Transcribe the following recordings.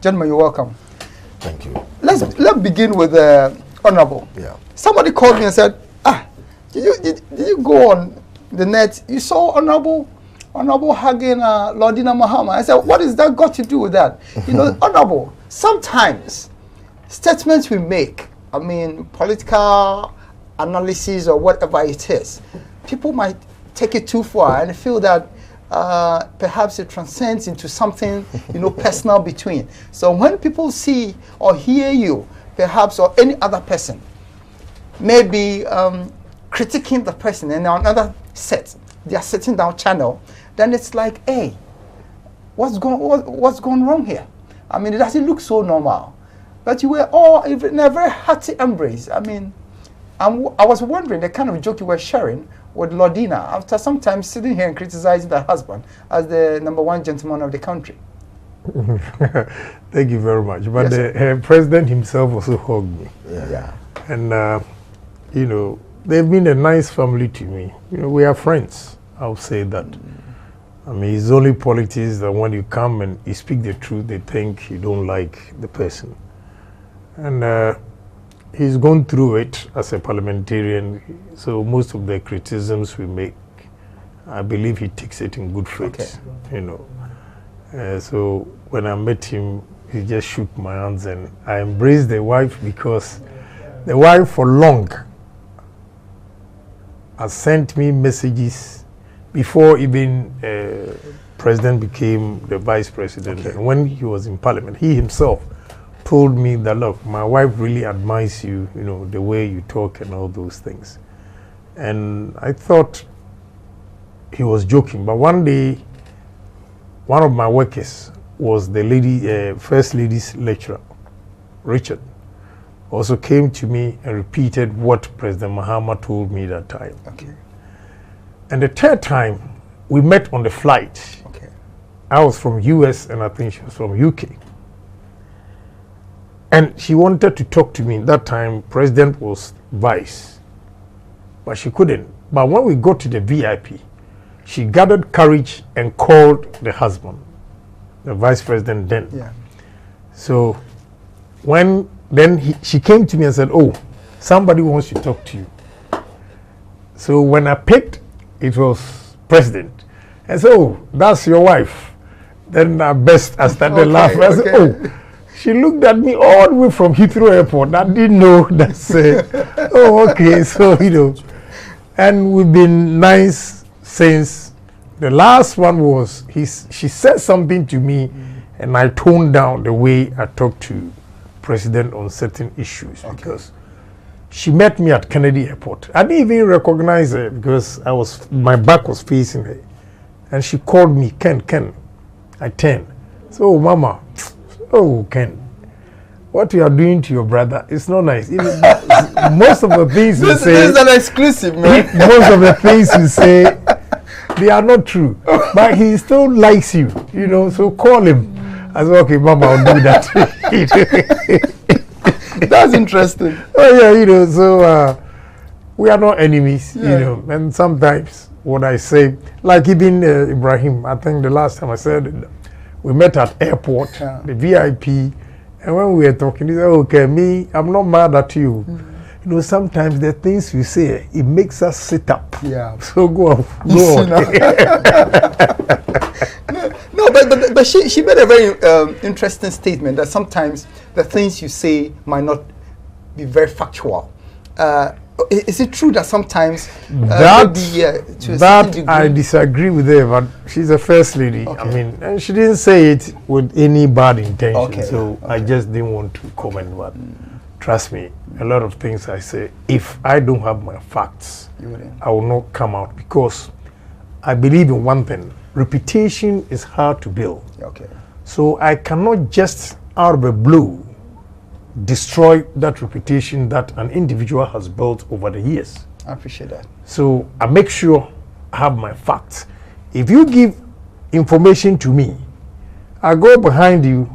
Gentlemen, you're welcome. Thank you. Let's begin with Honorable. Yeah. Somebody called me and said, did you go on the net? You saw Honorable hugging Lordina Mahama. I said, what has that got to do with that? Honorable, sometimes statements we make, political analysis or whatever it is, people might take it too far and feel that perhaps it transcends into something, personal between. So when people see or hear you, perhaps, or any other person, maybe critiquing the person and on another set, they are sitting down channel, then it's like, hey, what's going wrong here? It doesn't look so normal. But you were all in a very hearty embrace. I was wondering the kind of joke you were sharing with Lordina after sometimes sitting here and criticizing her husband as the ¡1 gentleman of the country. Thank you very much. But yes, the president himself also hugged me. Yeah. And, they've been a nice family to me. We are friends. I'll say that. It's only politics that when you come and you speak the truth, they think you don't like the person. And he's gone through it as a parliamentarian, so most of the criticisms we make, I believe he takes it in good faith. Okay. So when I met him, he just shook my hands and I embraced the wife, because the wife for long has sent me messages before even president became the vice president. Okay. And when he was in parliament, he himself told me that, look, my wife really admires you, the way you talk and all those things. And I thought he was joking. But one day, one of my workers was the first lady's lecturer, Richard, also came to me and repeated what President Mahama told me that time. Okay. And the third time, we met on the flight. Okay. I was from US and I think she was from UK. And she wanted to talk to me. That time, President was vice, but she couldn't. But when we got to the VIP, she gathered courage and called the husband, the vice president then. Yeah. So she came to me and said, oh, somebody wants to talk to you. So when I picked, it was president. And so, oh, that's your wife. Then I started laughing. I said, oh. She looked at me all the way from Heathrow Airport. I didn't know that. Oh, okay. So, and we've been nice since. The last one was, she said something to me, and I toned down the way I talked to president on certain issues, because she met me at Kenedy Airport. I didn't even recognize her because my back was facing her. And she called me, Ken. I turned. So, Mama, oh, Ken, what you are doing to your brother is not nice. Most of the things you say... This is an exclusive, man. Most of the things you say, they are not true. But he still likes you, so call him. I said, okay, Mama, I'll do that. That's interesting. Oh, yeah, so we are not enemies, and sometimes what I say, like even Ibrahim, I think the last time I said, we met at airport, the VIP, and when we were talking, he said, okay, I'm not mad at you. Sometimes the things you say, it makes us sit up. Yeah. So go on. No, but she made a very interesting statement that sometimes the things you say might not be very factual. Is it true that sometimes I disagree with her, but she's a first lady. Okay. And she didn't say it with any bad intention, so I just didn't want to comment. But trust me, a lot of things I say, if I don't have my facts, I will not come out, because I believe in one thing: reputation is hard to build. Okay. So I cannot just out of a blue destroy that reputation that an individual has built over the years. I appreciate that. So I make sure I have my facts. If you give information to me, I go behind you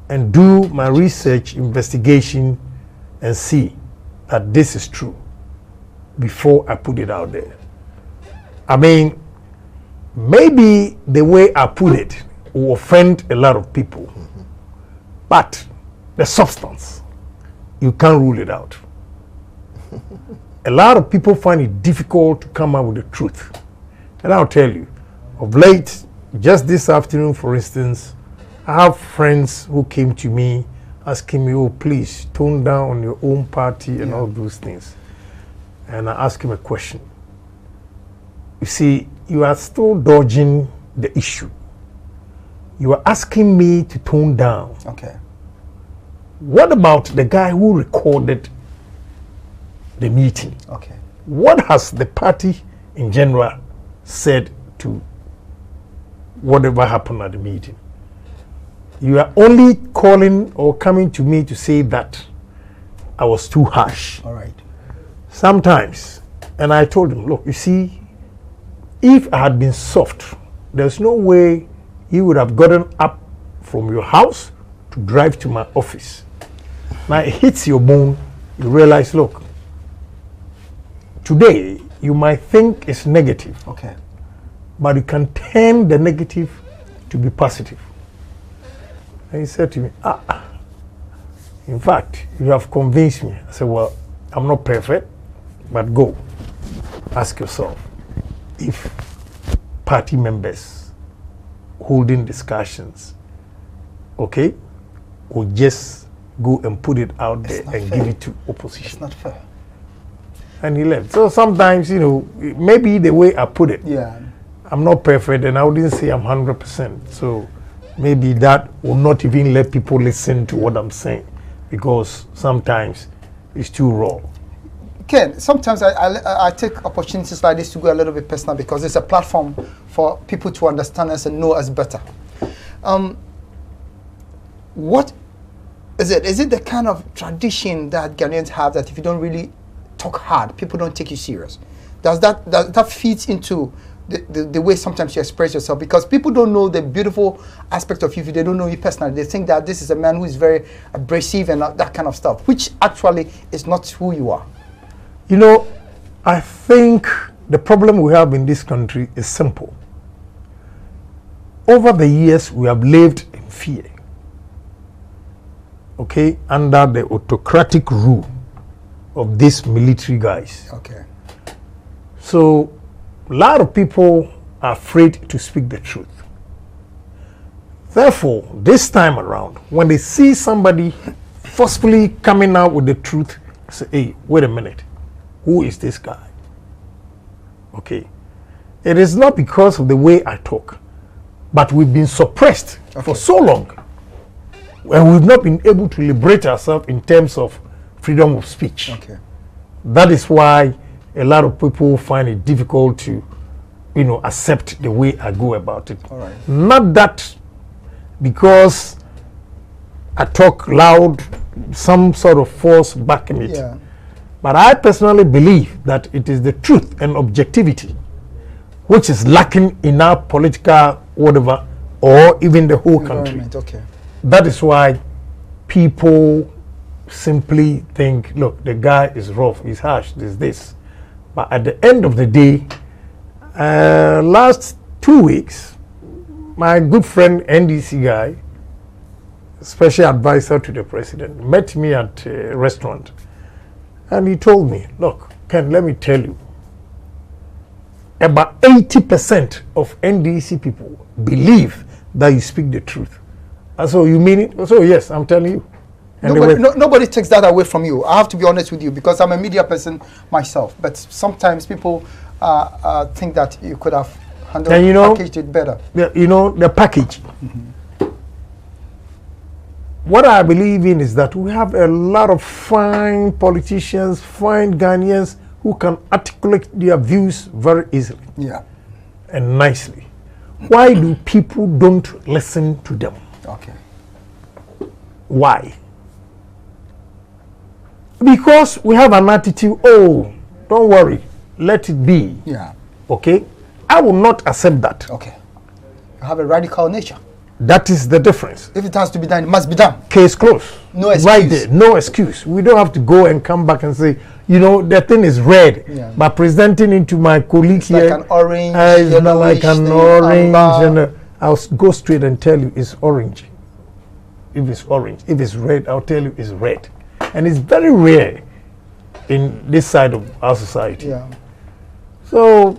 and do my research, investigation, and see that this is true before I put it out there. Maybe the way I put it will offend a lot of people. But the substance, you can't rule it out. A lot of people find it difficult to come out with the truth. And I'll tell you, of late, just this afternoon, for instance, I have friends who came to me asking me, oh, please tone down on your own party and all those things. And I asked him a question. You see, you are still dodging the issue. You are asking me to tone down. Okay. What about the guy who recorded the meeting? Okay. What has the party in general said to whatever happened at the meeting? You are only calling or coming to me to say that I was too harsh. All right. Sometimes, and I told him, look, you see, if I had been soft, there's no way you would have gotten up from your house to drive to my office. Now it hits your bone, you realize, look, today you might think it's negative. Okay. But you can turn the negative to be positive. And he said to me, in fact, you have convinced me. I said, well, I'm not perfect, but go. Ask yourself if party members holding discussions, okay, or just go and put it out there and give it to opposition. It's not fair. And he left. So sometimes, you know, maybe the way I put it, I'm not perfect and I wouldn't say I'm 100%. So maybe that will not even let people listen to what I'm saying because sometimes it's too raw. Ken, sometimes I take opportunities like this to go a little bit personal because it's a platform for people to understand us and know us better. What is it? Is it the kind of tradition that Ghanaians have that if you don't really talk hard, people don't take you serious? Does that feed into the way sometimes you express yourself? Because people don't know the beautiful aspect of you if they don't know you personally. They think that this is a man who is very abrasive and that kind of stuff, which actually is not who you are. You know, I think the problem we have in this country is simple. Over the years, we have lived in fear, okay, under the autocratic rule of these military guys. Okay. So, a lot of people are afraid to speak the truth. Therefore, this time around, when they see somebody forcefully coming out with the truth, say, hey, wait a minute. Who is this guy? Okay. It is not because of the way I talk, but we've been suppressed for so long. And we've not been able to liberate ourselves in terms of freedom of speech. Okay. That is why a lot of people find it difficult to, you know, accept the way I go about it. All right. Not that because I talk loud, some sort of force backing it. Yeah. But I personally believe that it is the truth and objectivity which is lacking in our political whatever or even the whole country. Okay. That is why people simply think, look, the guy is rough, he's harsh, there's this. But at the end of the day, last 2 weeks, my good friend NDC guy, special advisor to the president, met me at a restaurant. And he told me, look, Ken, let me tell you, about 80% of NDC people believe that you speak the truth. And so you mean it? So yes, I'm telling you. And nobody takes that away from you. I have to be honest with you because I'm a media person myself. But sometimes people think that you could have handled packaged it better. You know, the package. Mm-hmm. What I believe in is that we have a lot of fine politicians, fine Ghanaians who can articulate their views very easily and nicely. Why do people don't listen to them? Okay. Why? Because we have an attitude, oh, don't worry, let it be. Yeah. Okay? I will not accept that. Okay. You have a radical nature. That is the difference. If it has to be done, it must be done. Case closed. No excuse. Right there, no excuse. We don't have to go and come back and say, you know, the thing is red. Yeah. By presenting it to my colleague here, like an orange, it's not like an orange, and I'll go straight and tell you it's orange. if it's orange. If it's red, I'll tell you it's red. And it's very rare in this side of our society. Yeah. So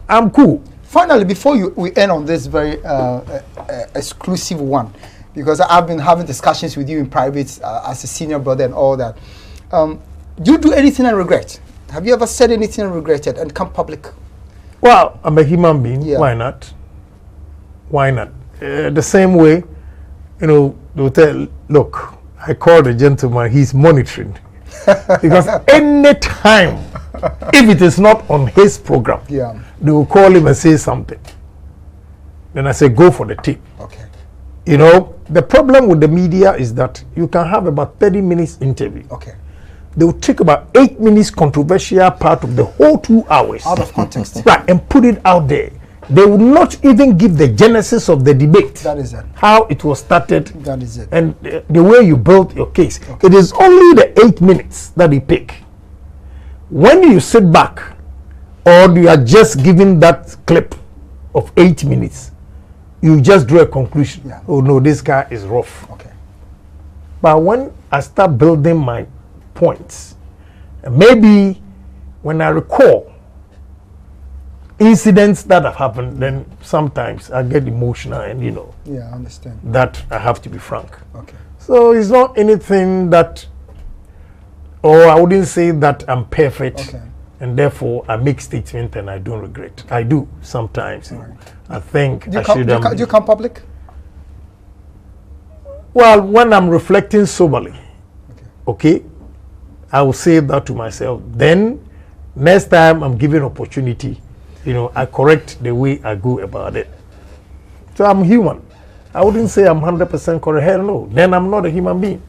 I'm cool. Finally, before we end on this very exclusive one, because I've been having discussions with you in private as a senior brother and all that. Do you do anything and regret? Have you ever said anything and regretted and come public? Well, I'm a human being. Yeah. Why not? Why not? The same way, you know, they'll tell, look, I called the gentleman, he's monitoring. Because any time, if it is not on his program, Yeah. they will call him and say something. Then I say, go for the tip. Okay. You know, the problem with the media is that you can have about 30 minutes interview. Okay. They will take about 8 minutes controversial part of the whole 2 hours. Out of context. Right, and put it out there. They will not even give the genesis of the debate. That is it. How it was started. That is it. And the way you built your case. Okay. It is only the 8 minutes that they pick. When you sit back, or you are just given that clip of 8 minutes, you just draw a conclusion. Yeah. Oh no, this guy is rough. Okay. But when I start building my points, maybe when I recall incidents that have happened, then sometimes I get emotional, and you know, Yeah, I understand. that I have to be frank. Okay. So it's not anything that, or I wouldn't say that I'm perfect, Okay. and therefore I make statements and I don't regret. I do sometimes. Right. I think Do I you, come, should. do you come public? Well, when I'm reflecting soberly, Okay. okay, I will say that to myself. Then, next time I'm given opportunity, you know, I correct the way I go about it. So I'm human. I wouldn't say I'm 100% correct. Hell no. Then I'm not a human being.